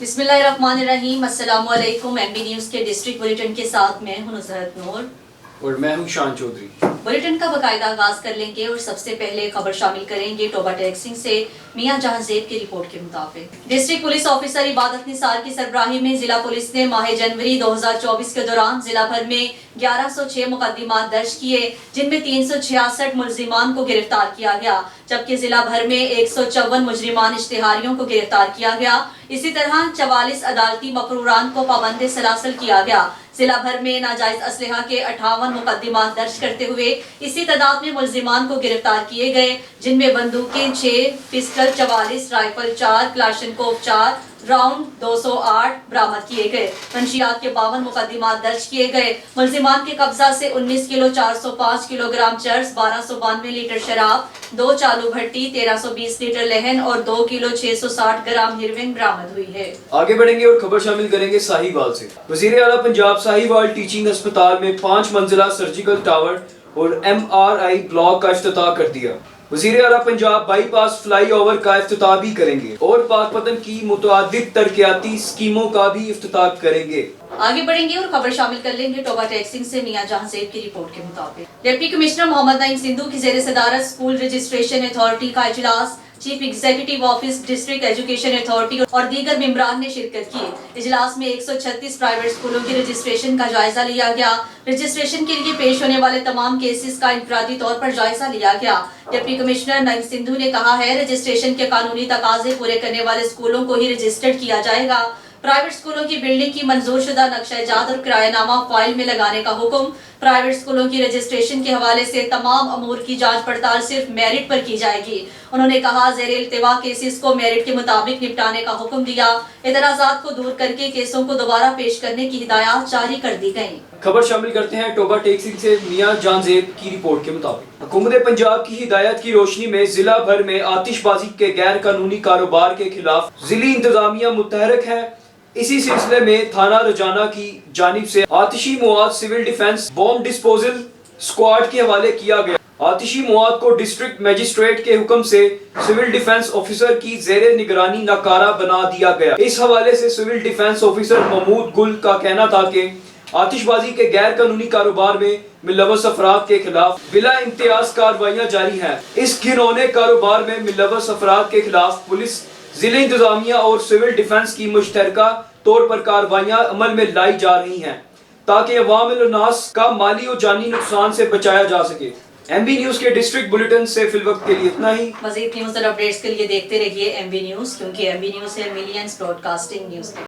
बिस्मिल्लाहिर्रहमानिर्रहीम। अस्सलाम वालेकुम। एमबी न्यूज़ के डिस्ट्रिक्ट बुलेटिन के साथ मैं हूं नुसरत नूर और मैं हूं शान चौधरी। बुलेटिन का बाकायदा आगाज कर लेंगे और सबसे पहले खबर शामिल करेंगे टोबा टैक्सिंग से मियां जहांजेब की रिपोर्ट के मुताबिक डिस्ट्रिक्ट पुलिस ऑफिसर इबादत निसार की सरबराही में जिला पुलिस ने माह जनवरी 2024 के दौरान जिला भर में 1106 मुकदमात दर्ज किए, जिनमें 366 मुलजिमान को गिरफ्तार किया गया, जबकि जिला भर में 154 मुजरिमान इश्तिहारियों को गिरफ्तार किया गया। इसी तरह 44 अदालती मकरूरान को पाबंद सलासल किया गया। जिला भर में नाजायज असलहा के 58 मुकदमात दर्ज करते हुए इसी तादाद में मुलजिमान को गिरफ्तार किए गए, जिनमें बंदूकें 6, पिस्टल 44, राइफल 4, क्लाशनकोव 4, राउंड 208 बरामद किए गए। मंशियात के 52 मुकदमात दर्ज किए गए। मुलजिमान के कब्जा से 19 किलो 405 किलोग्राम चर्स, 1292 लीटर शराब, 2 चालू भट्टी, 1320 लीटर लहन और 2 किलो 660 ग्राम हेरोइन बरामद हुई है। आगे बढ़ेंगे और खबर शामिल करेंगे साहिवाल से। वजीर आला पंजाब साहिवाल टीचिंग अस्पताल में 5 मंजिला सर्जिकल टावर और MRI ब्लॉक का इफ्तिताह कर दिया। वजीर आला पंजाब बाईपास फ्लाई ओवर का इफ्तिताह भी करेंगे और पाकपतन की मुतअद्दिद तरक्याती स्कीमों का भी इफ्तिताह करेंगे। आगे बढ़ेंगे और खबर शामिल कर लेंगे टोबा टैक्सिंग से मियां जहांजेब की रिपोर्ट के मुताबिक डिप्टी कमिश्नर मोहम्मद नईम सिंधु की ज़ेर सदारत स्कूल रजिस्ट्रेशन अथॉरिटी का इजलास chief executive office district education authority और दीगर मेंबरान ने शिरकत की। इजलास में 136 प्राइवेट स्कूलों की रजिस्ट्रेशन का जायजा लिया गया। रजिस्ट्रेशन के लिए पेश होने वाले तमाम केसेस का इंफरादी तौर पर जायजा लिया गया। डिप्टी कमिश्नर नईम सिंधु ने कहा है, रजिस्ट्रेशन के कानूनी तकाजे पूरे करने वाले स्कूलों को ही रजिस्टर्ड किया जाएगा। प्राइवेट स्कूलों की बिल्डिंग की मंजूर शुदा नक्शा-ए-जात और किरायानामा फाइल में लगाने का हुक्म। प्राइवेट स्कूलों की रजिस्ट्रेशन के हवाले से तमाम अमूर की जांच पड़ताल सिर्फ मेरिट पर की जाएगी। उन्होंने कहा, ज़ेरे इल्तिवा केसेस को मेरिट के मुताबिक निपटाने का हुक्म दिया। एतराज़ात को दूर करके केसों को दोबारा पेश करने की हिदायत जारी कर दी गई। खबर शामिल करते हैं टोबा टैक्सिंग से मियां जहांजेब की रिपोर्ट के मुताबिक हुकूमत पंजाब की हिदायत की रोशनी में जिला भर में आतिशबाजी के गैर कानूनी कारोबार के खिलाफ जिली इंतजामिया मुतहरक है। इसी सिलसिले में थाना रजाना की जानिब से आतिशी मवाद civil defence bomb disposal squad के हवाले किया गया। आतिशी मवाद को डिस्ट्रिक्ट मजिस्ट्रेट के हुक्म से सिविल डिफेंस ऑफिसर की जेर निगरानी नाकारा बना दिया गया। इस हवाले से सिविल डिफेंस ऑफिसर महमूद गुल का कहना था कि आतिशबाजी के गैर कानूनी कारोबार में मुलव्वस अफराद के खिलाफ बिला इम्तियाज कार्रवाइयां जारी हैं। इस घिनौने कारोबार में मुलव्वस अफराद के खिलाफ पुलिस, जिले इंतजामिया और सिविल डिफेंस की मुश्तरका तौर पर कार्रवाइयां अमल में लाई जा रही हैं, ताकि अवामिल नास का माली और जानी नुकसान से बचाया जा सके। MB न्यूज़ के डिस्ट्रिक्ट बुलेटिन से फिलवक्त के लिए इतना ही। मज़ीद न्यूज़ और अपडेट्स के लिए देखते रहिए MB न्यूज़, क्योंकि MB न्यूज़ है मिलियंस ब्रॉडकास्टिंग न्यूज़।